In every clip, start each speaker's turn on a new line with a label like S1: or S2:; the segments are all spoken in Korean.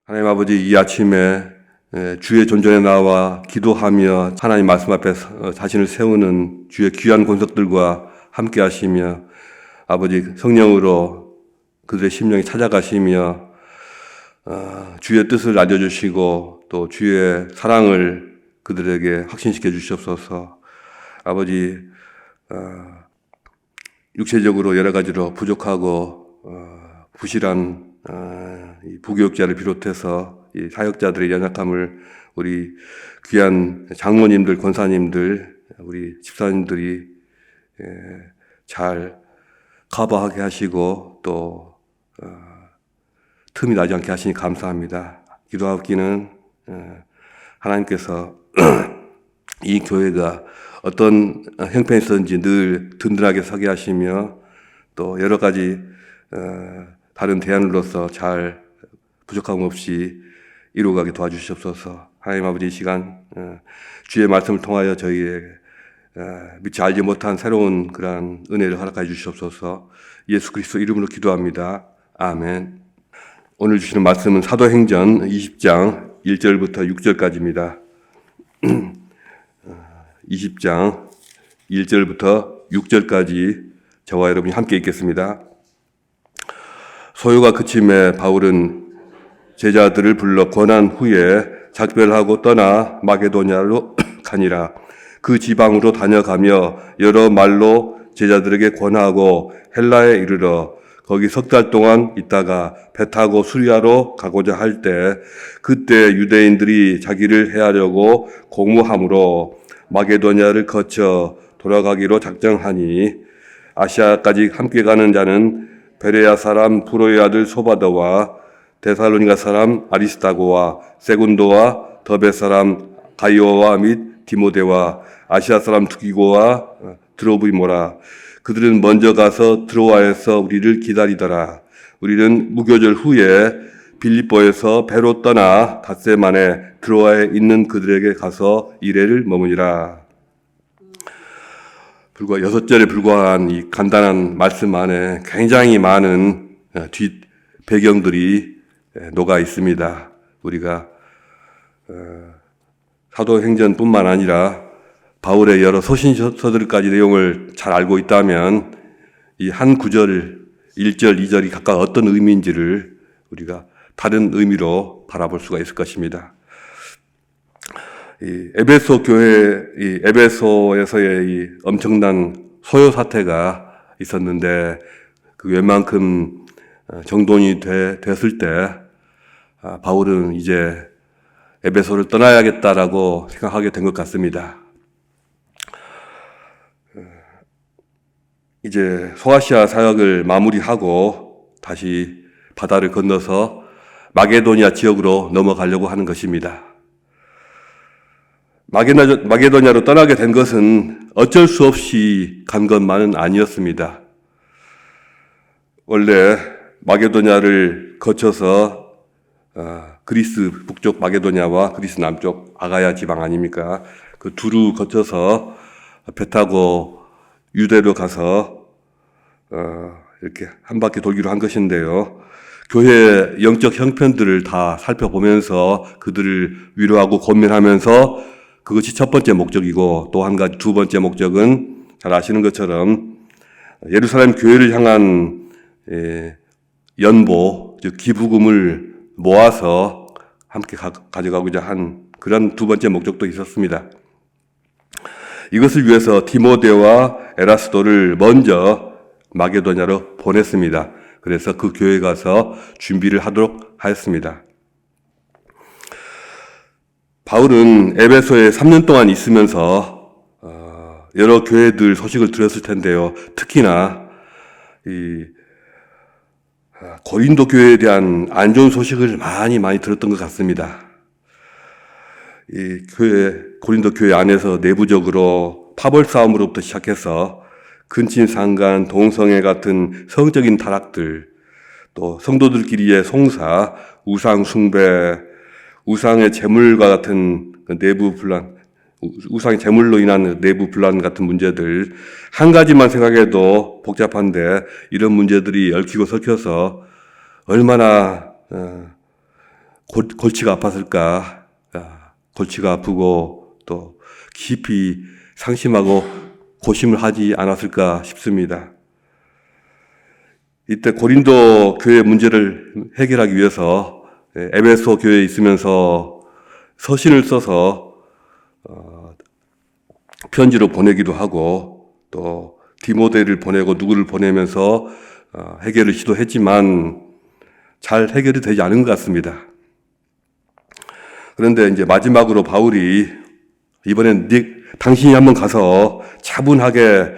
S1: 하나님 아버지, 이 아침에 주의 존전에 나와 기도하며 하나님 말씀 앞에 자신을 세우는 주의 귀한 권속들과 함께 하시며 아버지 성령으로 그들의 심령이 찾아가시며 주의 뜻을 알려주시고 또 주의 사랑을 그들에게 확신시켜 주시옵소서. 아버지, 육체적으로 여러 가지로 부족하고 부실한 이 부교육자를 비롯해서 이 사역자들의 연약함을 우리 귀한 장로님들, 권사님들, 우리 집사님들이 잘 커버하게 하시고 또 틈이 나지 않게 하시니 감사합니다. 기도하기는 하나님께서 이 교회가 어떤 형편이 있었는지 늘 든든하게 서게 하시며 또 여러 가지 다른 대안으로서 잘 부족함 없이 이루어가게 도와주시옵소서. 하나님 아버지, 이 시간 주의 말씀을 통하여 저희에게 미처 알지 못한 새로운 그러한 은혜를 허락하여 주시옵소서. 예수 그리스도 이름으로 기도합니다. 아멘. 오늘 주시는 말씀은 사도행전 20장 1절부터 6절까지입니다. 20장 1절부터 6절까지 저와 여러분이 함께 읽겠습니다. 소요가 그침에 바울은 제자들을 불러 권한 후에 작별하고 떠나 마게도냐로 가니라. 그 지방으로 다녀가며 여러 말로 제자들에게 권하고 헬라에 이르러 거기 석 달 동안 있다가 배 타고 수리아로 가고자 할 때 그때 유대인들이 자기를 해하려고 공모함으로 마게도냐를 거쳐 돌아가기로 작정하니 아시아까지 함께 가는 자는 베레아 사람 브로의 아들 소바더와 데살로니가 사람 아리스타고와 세군도와 더베 사람 가이오와 및 디모데와 아시아 사람 두기고와 드로비모라. 그들은 먼저 가서 드로아에서 우리를 기다리더라. 우리는 무교절 후에 빌립보에서 배로 떠나 닷새만에 드로아에 있는 그들에게 가서 이레를 머무니라. 불과 6절에 불과한 이 간단한 말씀 안에 굉장히 많은 뒷 배경들이 녹아 있습니다. 우리가 사도행전뿐만 아니라 바울의 여러 소신서들까지 내용을 잘 알고 있다면 이 한 구절, 1절, 2절이 각각 어떤 의미인지를 우리가 다른 의미로 바라볼 수가 있을 것입니다. 이 에베소 교회, 이 에베소에서의 이 엄청난 소요 사태가 있었는데 그 웬만큼 정돈이 됐을 때 바울은 이제 에베소를 떠나야겠다라고 생각하게 된 것 같습니다. 이제 소아시아 사역을 마무리하고 다시 바다를 건너서 마게도니아 지역으로 넘어가려고 하는 것입니다. 마게도니아로 떠나게 된 것은 어쩔 수 없이 간 것만은 아니었습니다. 원래 마게도니아를 거쳐서 그리스 북쪽 마게도니아와 그리스 남쪽 아가야 지방 아닙니까? 그 두루 거쳐서 배 타고 유대로 가서 이렇게 한 바퀴 돌기로 한 것인데요. 교회 영적 형편들을 다 살펴보면서 그들을 위로하고 권면하면서 그것이 첫 번째 목적이고 또 한 가지 두 번째 목적은 잘 아시는 것처럼 예루살렘 교회를 향한 연보, 즉 기부금을 모아서 함께 가져가고자 한 그런 두 번째 목적도 있었습니다. 이것을 위해서 디모데와 에라스도를 먼저 마게도냐로 보냈습니다. 그래서 그 교회에 가서 준비를 하도록 하였습니다. 바울은 에베소에 3년 동안 있으면서 여러 교회들 소식을 들었을 텐데요. 특히나 이 고린도 교회에 대한 안 좋은 소식을 많이 들었던 것 같습니다. 이 고린도 교회 안에서 내부적으로 파벌 싸움으로부터 시작해서 근친상간, 동성애 같은 성적인 타락들, 또 성도들끼리의 송사, 우상 숭배, 우상의 제물과 같은 내부 분란, 우상의 제물로 인한 내부 분란 같은 문제들, 한 가지만 생각해도 복잡한데 이런 문제들이 얽히고 섞여서 얼마나 골치가 아팠을까? 골치가 아프고 또 깊이 상심하고 고심을 하지 않았을까 싶습니다. 이때 고린도 교회 문제를 해결하기 위해서 에베소 교회에 있으면서 서신을 써서 편지로 보내기도 하고 또 디모데를 보내고 누구를 보내면서 해결을 시도했지만 잘 해결이 되지 않은 것 같습니다. 그런데 이제 마지막으로 바울이 이번엔 당신이 한번 가서 차분하게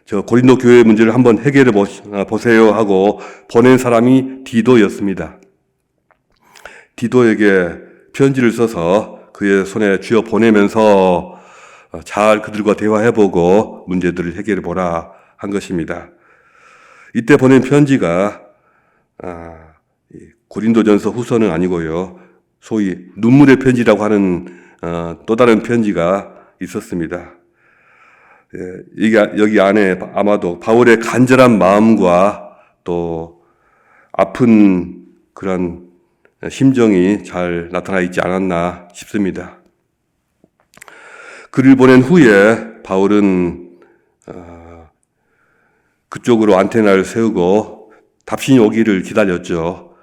S1: 저 고린도 교회 문제를 한번 해결해 보세요 하고 보낸 사람이 디도였습니다. 디도에게 편지를 써서 그의 손에 쥐어 보내면서 잘 그들과 대화해보고 문제들을 해결해보라 한 것입니다. 이때 보낸 편지가 고린도전서 후서는 아니고요. 소위 눈물의 편지라고 하는 또 다른 편지가 있었습니다. 여기 안에 아마도 바울의 간절한 마음과 또 아픈 그런 심정이 잘 나타나 있지 않았나 싶습니다. 글을 보낸 후에 바울은 그쪽으로 안테나를 세우고 답신이 오기를 기다렸죠.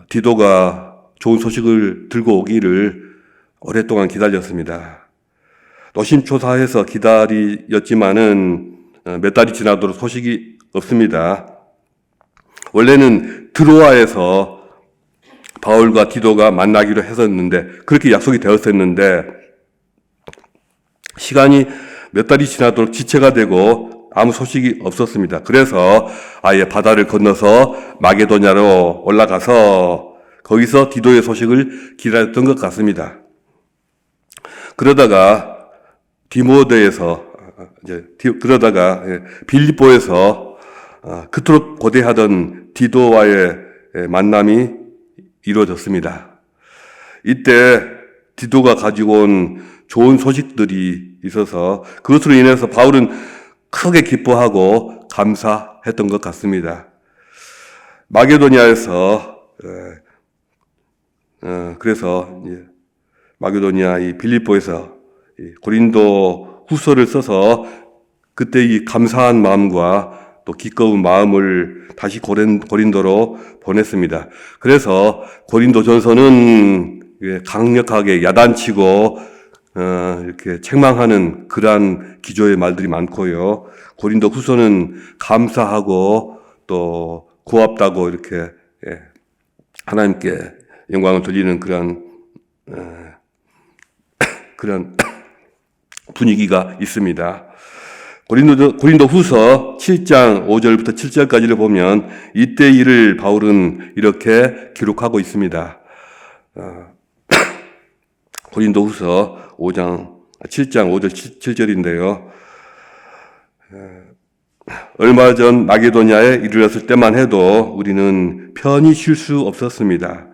S1: 디도가 좋은 소식을 들고 오기를 오랫동안 기다렸습니다. 노심초사해서 기다렸지만은 몇 달이 지나도록 소식이 없습니다. 원래는 드로아에서 바울과 디도가 만나기로 했었는데 그렇게 약속이 되었었는데 시간이 몇 달이 지나도록 지체가 되고 아무 소식이 없었습니다. 그래서 아예 바다를 건너서 마게도냐로 올라가서 거기서 디도의 소식을 기다렸던 것 같습니다. 그러다가 빌립보에서 그토록 고대하던 디도와의 만남이 이루어졌습니다. 이때 디도가 가지고 온 좋은 소식들이 있어서 그것으로 인해서 바울은 크게 기뻐하고 감사했던 것 같습니다. 마게도니아에서 그래서 마게도니아 이 빌립보에서 고린도 후서를 써서 그때 이 감사한 마음과 또 기꺼운 마음을 다시 고린도로 보냈습니다. 그래서 고린도전서는 강력하게 야단치고 이렇게 책망하는 그러한 기조의 말들이 많고요. 고린도 후서는 감사하고 또 고맙다고 이렇게 하나님께 영광을 돌리는 그런 분위기가 있습니다. 고린도 후서 7장 5절부터 7절까지를 보면 이때 일을 바울은 이렇게 기록하고 있습니다. 고린도 후서 7장 5절 7절인데요. 얼마 전 마게도냐에 이르렀을 때만 해도 우리는 편히 쉴 수 없었습니다.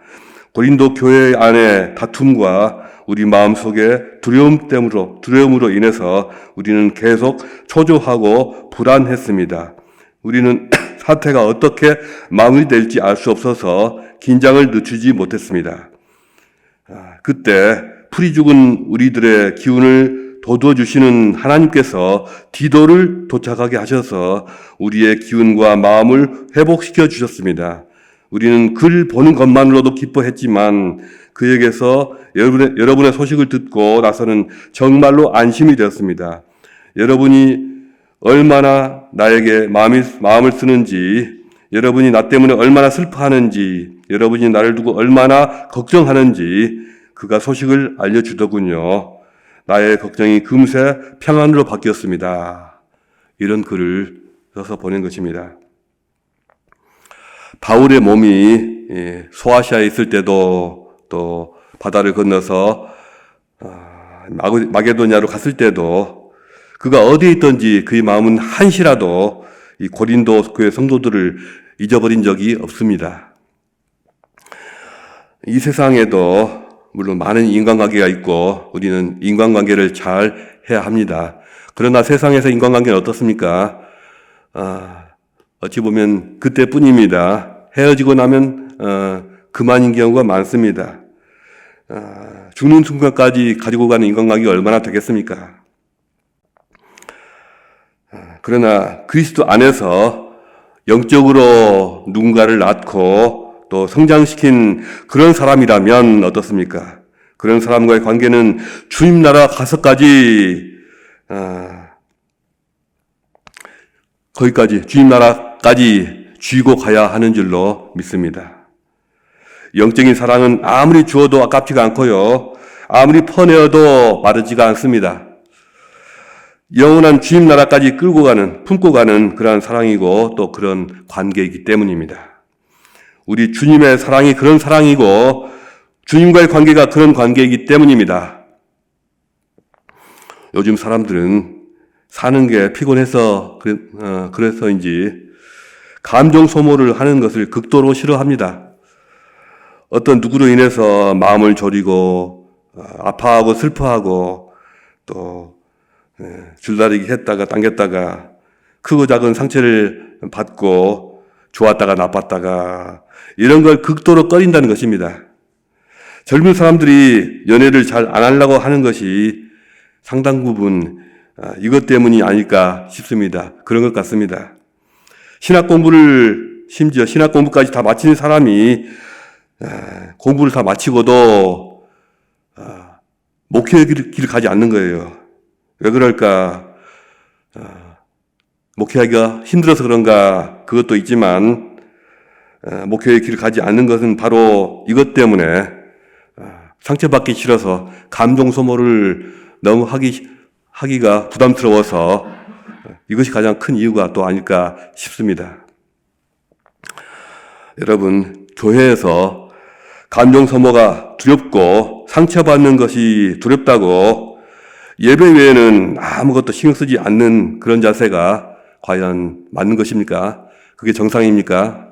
S1: 고린도 교회 안에 다툼과 우리 마음속에 두려움으로 인해서 우리는 계속 초조하고 불안했습니다. 우리는 사태가 어떻게 마무리될지 알 수 없어서 긴장을 늦추지 못했습니다. 그때 풀이 죽은 우리들의 기운을 돋워주시는 하나님께서 디도를 도착하게 하셔서 우리의 기운과 마음을 회복시켜 주셨습니다. 우리는 글 보는 것만으로도 기뻐했지만 그에게서 여러분의 소식을 듣고 나서는 정말로 안심이 되었습니다. 여러분이 얼마나 나에게 마음을 쓰는지, 여러분이 나 때문에 얼마나 슬퍼하는지, 여러분이 나를 두고 얼마나 걱정하는지 그가 소식을 알려주더군요. 나의 걱정이 금세 평안으로 바뀌었습니다. 이런 글을 써서 보낸 것입니다. 바울의 몸이 소아시아에 있을 때도 또 바다를 건너서 마게도냐로 갔을 때도 그가 어디에 있든지 그의 마음은 한시라도 이 고린도 교회 성도들을 잊어버린 적이 없습니다. 이 세상에도 물론 많은 인간관계가 있고 우리는 인간관계를 잘 해야 합니다. 그러나 세상에서 인간관계는 어떻습니까? 어찌 보면 그때뿐입니다. 헤어지고 나면 그만인 경우가 많습니다. 죽는 순간까지 가지고 가는 인간관계가 얼마나 되겠습니까? 그러나 그리스도 안에서 영적으로 누군가를 낳고 또 성장시킨 그런 사람이라면 어떻습니까? 그런 사람과의 관계는 주님 나라 가서까지 거기까지 주님 나라까지 쥐고 가야 하는 줄로 믿습니다. 영적인 사랑은 아무리 주어도 아깝지가 않고요. 아무리 퍼내어도 마르지가 않습니다. 영원한 주님 나라까지 끌고 가는, 품고 가는 그러한 사랑이고 또 그런 관계이기 때문입니다. 우리 주님의 사랑이 그런 사랑이고 주님과의 관계가 그런 관계이기 때문입니다. 요즘 사람들은 사는 게 피곤해서 그래서인지 감정 소모를 하는 것을 극도로 싫어합니다. 어떤 누구로 인해서 마음을 졸이고 아파하고 슬퍼하고 또 줄다리기 했다가 당겼다가 크고 작은 상처를 받고 좋았다가 나빴다가 이런 걸 극도로 꺼린다는 것입니다. 젊은 사람들이 연애를 잘 안 하려고 하는 것이 상당 부분 이것 때문이 아닐까 싶습니다. 그런 것 같습니다. 심지어 신학 공부까지 다 마친 사람이 공부를 다 마치고도 목회의 길을 가지 않는 거예요. 왜 그럴까? 목회하기가 힘들어서 그런가? 그것도 있지만 목회의 길을 가지 않는 것은 바로 이것 때문에 상처받기 싫어서 감정 소모를 너무 하기가 부담스러워서 이것이 가장 큰 이유가 또 아닐까 싶습니다. 여러분, 교회에서 감정 소모가 두렵고 상처받는 것이 두렵다고 예배 외에는 아무것도 신경 쓰지 않는 그런 자세가 과연 맞는 것입니까? 그게 정상입니까?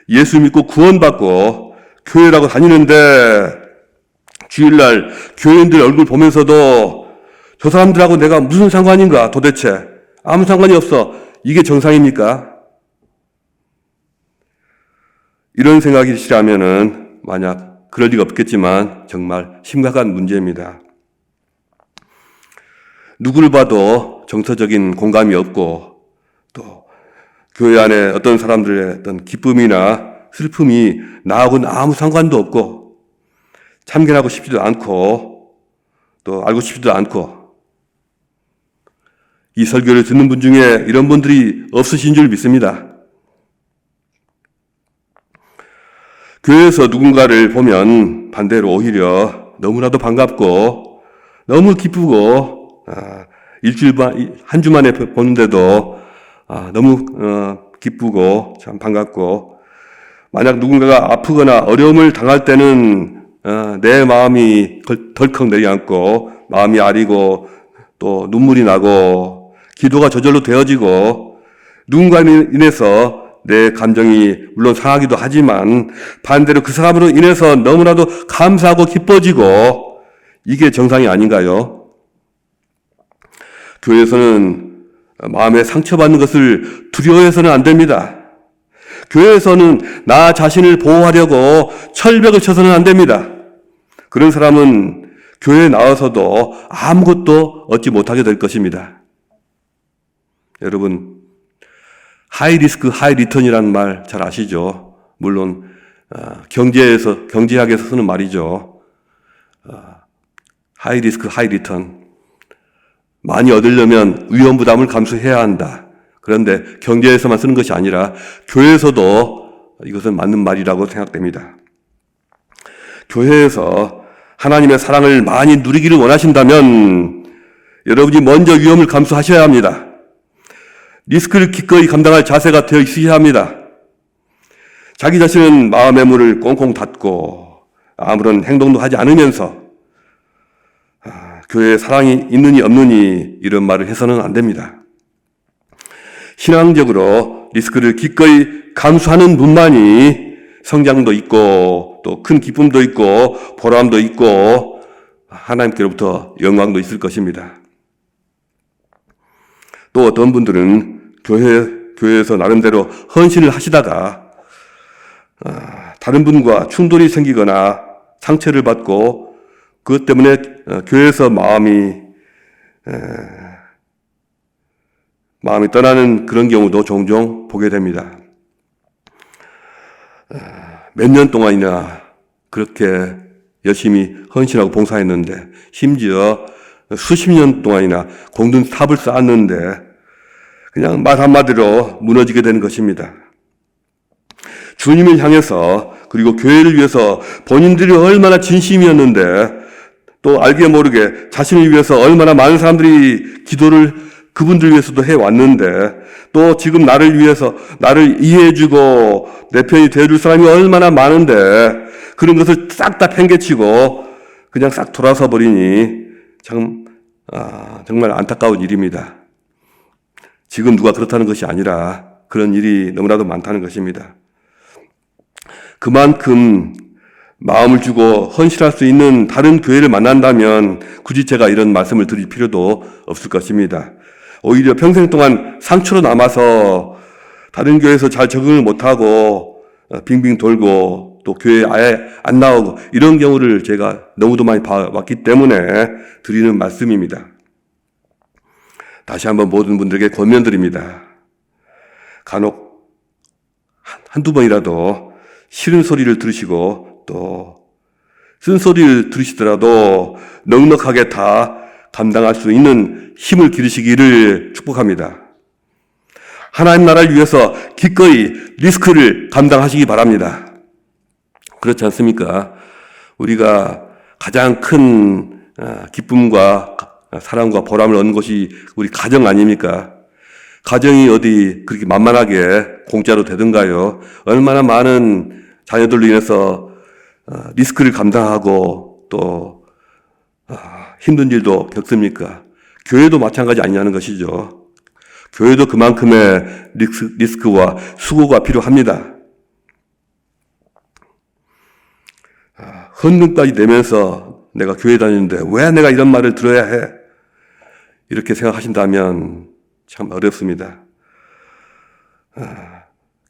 S1: 예수 믿고 구원받고 교회라고 다니는데 주일날 교회인들 얼굴 보면서도 저 사람들하고 내가 무슨 상관인가 도대체 아무 상관이 없어. 이게 정상입니까? 이런 생각이시라면은 만약 그럴 리가 없겠지만 정말 심각한 문제입니다. 누구를 봐도 정서적인 공감이 없고 또 교회 안에 어떤 사람들의 어떤 기쁨이나 슬픔이 나하고는 아무 상관도 없고 참견하고 싶지도 않고 또 알고 싶지도 않고 이 설교를 듣는 분 중에 이런 분들이 없으신 줄 믿습니다. 교회에서 누군가를 보면 반대로 오히려 너무나도 반갑고 너무 기쁘고 한 주 만에 보는데도 너무 기쁘고 참 반갑고 만약 누군가가 아프거나 어려움을 당할 때는 내 마음이 덜컥 내려앉고 마음이 아리고 또 눈물이 나고 기도가 저절로 되어지고 누군가로 인해서 내 감정이 물론 상하기도 하지만 반대로 그 사람으로 인해서 너무나도 감사하고 기뻐지고 이게 정상이 아닌가요? 교회에서는 마음에 상처받는 것을 두려워해서는 안 됩니다. 교회에서는 나 자신을 보호하려고 철벽을 쳐서는 안 됩니다. 그런 사람은 교회에 나와서도 아무것도 얻지 못하게 될 것입니다. 여러분, 하이 리스크, 하이 리턴이라는 말 잘 아시죠? 물론 경제학에서 쓰는 말이죠. 하이 리스크, 하이 리턴. 많이 얻으려면 위험 부담을 감수해야 한다. 그런데 경제에서만 쓰는 것이 아니라 교회에서도 이것은 맞는 말이라고 생각됩니다. 교회에서 하나님의 사랑을 많이 누리기를 원하신다면 여러분이 먼저 위험을 감수하셔야 합니다. 리스크를 기꺼이 감당할 자세가 되어 있어야 합니다. 자기 자신은 마음의 문을 꽁꽁 닫고 아무런 행동도 하지 않으면서 교회에 사랑이 있느니 없느니 이런 말을 해서는 안 됩니다. 신앙적으로 리스크를 기꺼이 감수하는 분만이 성장도 있고 또 큰 기쁨도 있고 보람도 있고 하나님께로부터 영광도 있을 것입니다. 또 어떤 분들은 교회에서 나름대로 헌신을 하시다가 다른 분과 충돌이 생기거나 상처를 받고 그것 때문에 교회에서 마음이 떠나는 그런 경우도 종종 보게 됩니다. 몇 년 동안이나 그렇게 열심히 헌신하고 봉사했는데, 심지어 수십 년 동안이나 공든 탑을 쌓았는데 그냥 말 한마디로 무너지게 되는 것입니다. 주님을 향해서, 그리고 교회를 위해서 본인들이 얼마나 진심이었는데, 또 알게 모르게 자신을 위해서 얼마나 많은 사람들이 기도를 그분들 위해서도 해왔는데, 또 지금 나를 위해서 나를 이해해주고 내 편이 되어줄 사람이 얼마나 많은데 그런 것을 싹 다 팽개치고 그냥 싹 돌아서 버리니 정말 안타까운 일입니다. 지금 누가 그렇다는 것이 아니라 그런 일이 너무나도 많다는 것입니다. 그만큼 마음을 주고 헌신할 수 있는 다른 교회를 만난다면 굳이 제가 이런 말씀을 드릴 필요도 없을 것입니다. 오히려 평생 동안 상처로 남아서 다른 교회에서 잘 적응을 못하고 빙빙 돌고 또 교회에 아예 안 나오고 이런 경우를 제가 너무도 많이 봐왔기 때문에 드리는 말씀입니다. 다시 한번 모든 분들에게 권면드립니다. 간혹 한두 번이라도 싫은 소리를 들으시고 또 쓴소리를 들으시더라도 넉넉하게 다 감당할 수 있는 힘을 기르시기를 축복합니다. 하나님 나라를 위해서 기꺼이 리스크를 감당하시기 바랍니다. 그렇지 않습니까? 우리가 가장 큰 기쁨과 사랑과 보람을 얻는 것이 우리 가정 아닙니까? 가정이 어디 그렇게 만만하게 공짜로 되던가요? 얼마나 많은 자녀들로 인해서 리스크를 감당하고 또 힘든 일도 겪습니까? 교회도 마찬가지 아니냐는 것이죠. 교회도 그만큼의 리스크와 수고가 필요합니다. 헌금까지 내면서 내가 교회 다니는데 왜 내가 이런 말을 들어야 해? 이렇게 생각하신다면 참 어렵습니다.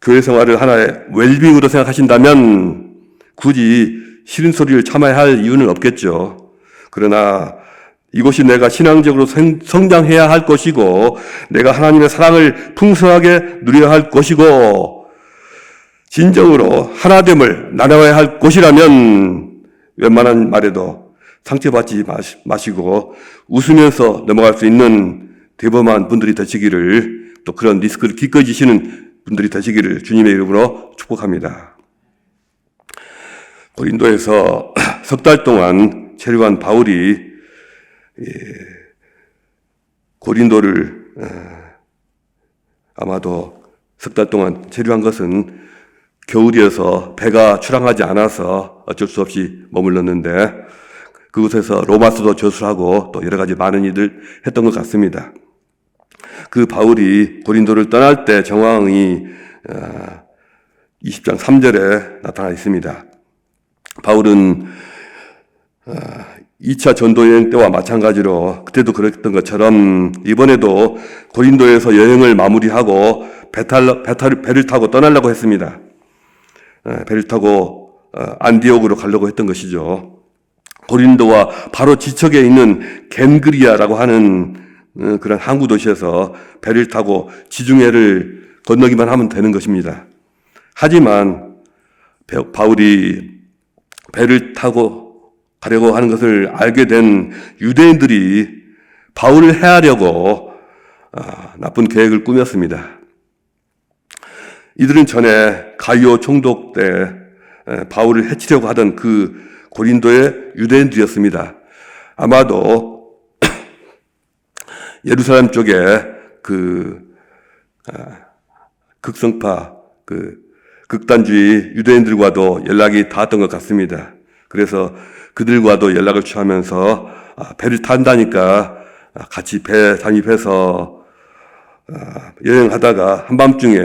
S1: 교회 생활을 하나의 웰빙으로 생각하신다면 굳이 싫은 소리를 참아야 할 이유는 없겠죠. 그러나 이것이 내가 신앙적으로 성장해야 할 것이고 내가 하나님의 사랑을 풍성하게 누려야 할 것이고 진정으로 하나됨을 나눠야 할 것이라면 웬만한 말에도 상처받지 마시고 웃으면서 넘어갈 수 있는 대범한 분들이 되시기를, 또 그런 리스크를 기꺼이 지시는 분들이 되시기를 주님의 이름으로 축복합니다. 고린도에서 석 달 동안 체류한 바울이 고린도를 아마도 석 달 동안 체류한 것은 겨울이어서 배가 출항하지 않아서 어쩔 수 없이 머물렀는데 그곳에서 로마서도 저술하고 또 여러 가지 많은 일을 했던 것 같습니다. 그 바울이 고린도를 떠날 때 정황이 20장 3절에 나타나 있습니다. 바울은 2차 전도여행 때와 마찬가지로 그때도 그랬던 것처럼 이번에도 고린도에서 여행을 마무리하고 배를 타고 떠나려고 했습니다. 배를 타고 안디옥으로 가려고 했던 것이죠. 고린도와 바로 지척에 있는 겐그리아라고 하는 그런 항구 도시에서 배를 타고 지중해를 건너기만 하면 되는 것입니다. 하지만 바울이 배를 타고 가려고 하는 것을 알게 된 유대인들이 바울을 해하려고 나쁜 계획을 꾸몄습니다. 이들은 전에 가이오 총독 때 바울을 해치려고 하던 그 고린도의 유대인들이었습니다. 아마도 예루살렘 쪽에 그 극성파, 그 극단주의 유대인들과도 연락이 닿았던 것 같습니다. 그래서 그들과도 연락을 취하면서 배를 탄다니까 같이 배 잠입해서 여행하다가 한밤중에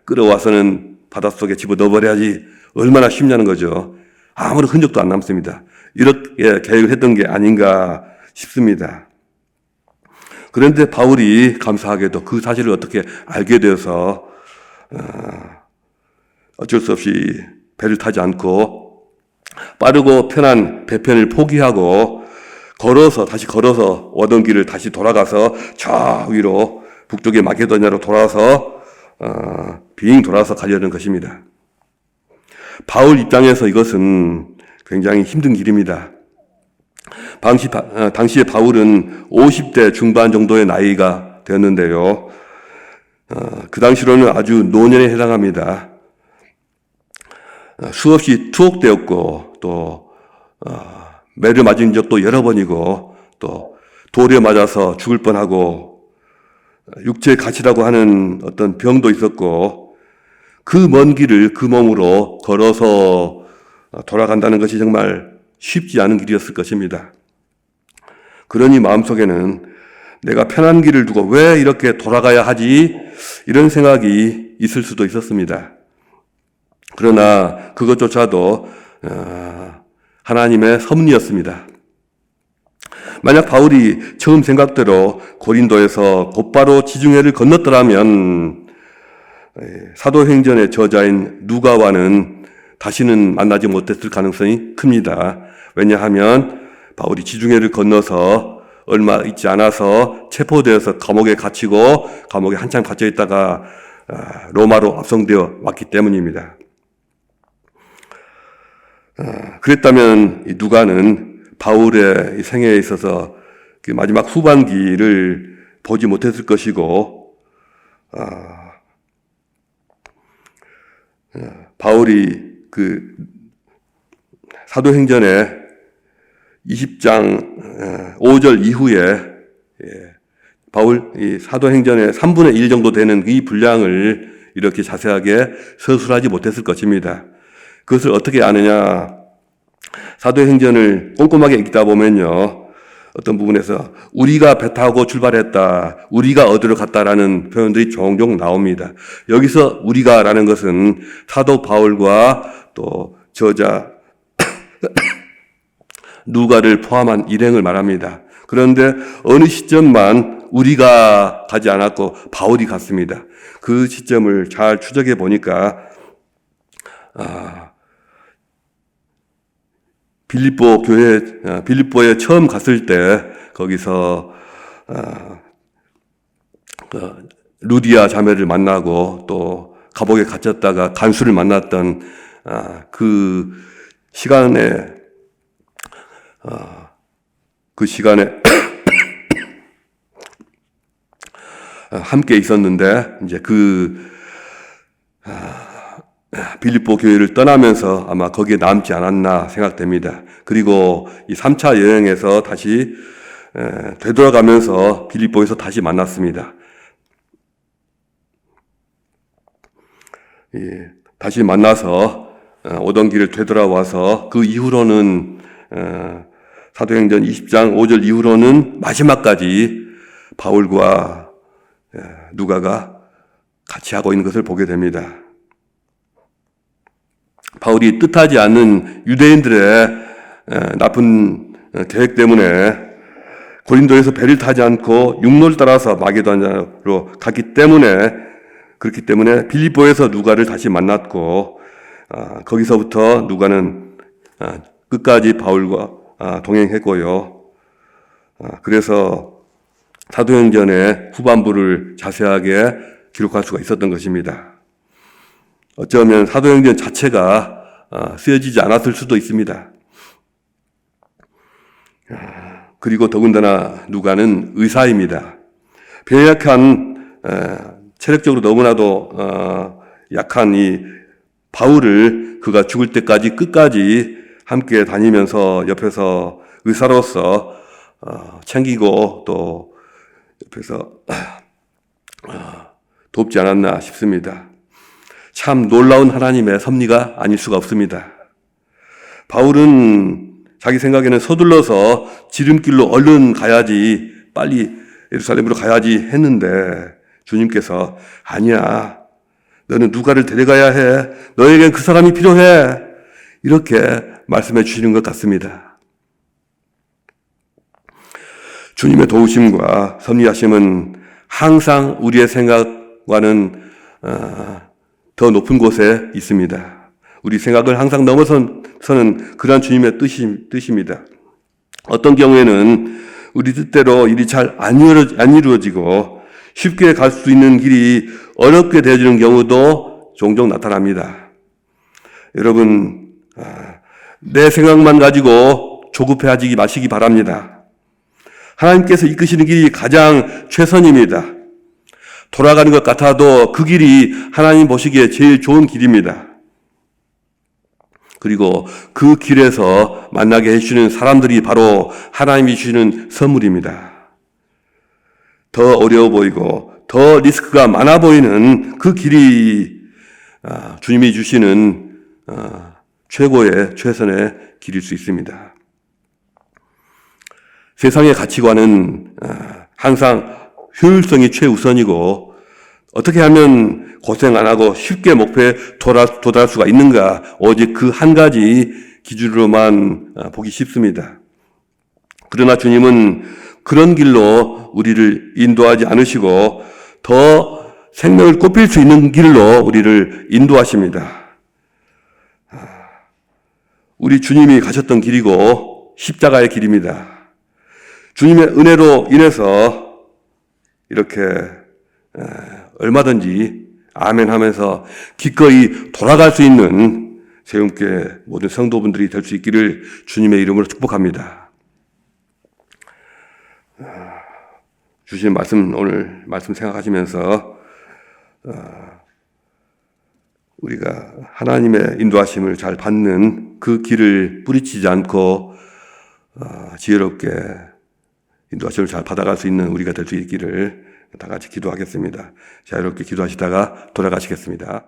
S1: 끌어와서는 바닷속에 집어넣어버려야지 얼마나 쉽냐는 거죠. 아무런 흔적도 안 남습니다. 이렇게 계획을 했던 게 아닌가 싶습니다. 그런데 바울이 감사하게도 그 사실을 어떻게 알게 되어서 어쩔 수 없이 배를 타지 않고 빠르고 편한 배편을 포기하고 다시 걸어서 오던 길을 다시 돌아가서 저 위로 북쪽의 마게도냐로 돌아서 빙 돌아서 가려는 것입니다. 바울 입장에서 이것은 굉장히 힘든 길입니다. 당시에 바울은 50대 중반 정도의 나이가 되었는데요. 그 당시로는 아주 노년에 해당합니다. 수없이 투옥되었고 또 매를 맞은 적도 여러 번이고 또 돌에 맞아서 죽을 뻔하고 육체의 가시라고 하는 어떤 병도 있었고 그 먼 길을 그 몸으로 걸어서 돌아간다는 것이 정말 쉽지 않은 길이었을 것입니다. 그러니 마음속에는 내가 편한 길을 두고 왜 이렇게 돌아가야 하지? 이런 생각이 있을 수도 있었습니다. 그러나 그것조차도 하나님의 섭리였습니다. 만약 바울이 처음 생각대로 고린도에서 곧바로 지중해를 건넜더라면 사도행전의 저자인 누가와는 다시는 만나지 못했을 가능성이 큽니다. 왜냐하면 바울이 지중해를 건너서 얼마 있지 않아서 체포되어서 감옥에 갇히고 감옥에 한참 갇혀 있다가 로마로 압송되어 왔기 때문입니다. 그랬다면 누가는 바울의 생애에 있어서 마지막 후반기를 보지 못했을 것이고 바울이 그 사도행전의 20장 5절 이후에 바울 이 사도행전의 3분의 1 정도 되는 이 분량을 이렇게 자세하게 서술하지 못했을 것입니다. 그것을 어떻게 아느냐? 사도행전을 꼼꼼하게 읽다 보면요. 어떤 부분에서 우리가 배 타고 출발했다, 우리가 어디로 갔다라는 표현들이 종종 나옵니다. 여기서 우리가라는 것은 사도 바울과 또 저자 누가를 포함한 일행을 말합니다. 그런데 어느 시점만 우리가 가지 않았고 바울이 갔습니다. 그 시점을 잘 추적해 보니까 빌립보에 처음 갔을 때 거기서 루디아 자매를 만나고 또 감옥에 갇혔다가 간수를 만났던 그 시간에 함께 있었는데 이제 빌립보 교회를 떠나면서 아마 거기에 남지 않았나 생각됩니다. 그리고 이 3차 여행에서 다시 되돌아가면서 빌립보에서 다시 만났습니다. 다시 만나서 오던 길을 되돌아와서 그 이후로는 사도행전 20장 5절 이후로는 마지막까지 바울과 누가가 같이 하고 있는 것을 보게 됩니다. 바울이 뜻하지 않는 유대인들의 나쁜 계획 때문에 고린도에서 배를 타지 않고 육로를 따라서 마게도냐로 갔기 때문에 그렇기 때문에 빌립보에서 누가를 다시 만났고 거기서부터 누가는 끝까지 바울과 동행했고요. 그래서 사도행전의 후반부를 자세하게 기록할 수가 있었던 것입니다. 어쩌면 사도행전 자체가 쓰여지지 않았을 수도 있습니다. 그리고 더군다나 누가는 의사입니다. 배약한 체력적으로 너무나도 약한 이 바울을 그가 죽을 때까지 끝까지 함께 다니면서 옆에서 의사로서 챙기고 또 옆에서 돕지 않았나 싶습니다. 참 놀라운 하나님의 섭리가 아닐 수가 없습니다. 바울은 자기 생각에는 서둘러서 지름길로 얼른 가야지, 빨리 예루살렘으로 가야지 했는데 주님께서 아니야, 너는 누가를 데려가야 해, 너에겐 그 사람이 필요해, 이렇게 말씀해 주시는 것 같습니다. 주님의 도우심과 섭리하심은 항상 우리의 생각과는 더 높은 곳에 있습니다. 우리 생각을 항상 넘어서는 그러한 주님의 뜻입니다. 어떤 경우에는 우리 뜻대로 일이 잘 안 이루어지고 쉽게 갈 수 있는 길이 어렵게 되어지는 경우도 종종 나타납니다. 여러분, 내 생각만 가지고 조급해하지 마시기 바랍니다. 하나님께서 이끄시는 길이 가장 최선입니다. 돌아가는 것 같아도 그 길이 하나님 보시기에 제일 좋은 길입니다. 그리고 그 길에서 만나게 해주시는 사람들이 바로 하나님이 주시는 선물입니다. 더 어려워 보이고 더 리스크가 많아 보이는 그 길이 주님이 주시는 최고의 최선의 길일 수 있습니다. 세상의 가치관은 항상 효율성이 최우선이고 어떻게 하면 고생 안 하고 쉽게 목표에 도달할 수가 있는가, 오직 그 한 가지 기준으로만 보기 쉽습니다. 그러나 주님은 그런 길로 우리를 인도하지 않으시고 더 생명을 꽃필 수 있는 길로 우리를 인도하십니다. 우리 주님이 가셨던 길이고 십자가의 길입니다. 주님의 은혜로 인해서 이렇게 얼마든지 아멘 하면서 기꺼이 돌아갈 수 있는 세움교회 모든 성도분들이 될 수 있기를 주님의 이름으로 축복합니다. 주신 말씀, 오늘 말씀 생각하시면서 우리가 하나님의 인도하심을 잘 받는 그 길을 뿌리치지 않고 지혜롭게 인도하심을 잘 받아갈 수 있는 우리가 될 수 있기를 다 같이 기도하겠습니다. 자유롭게 기도하시다가 돌아가시겠습니다.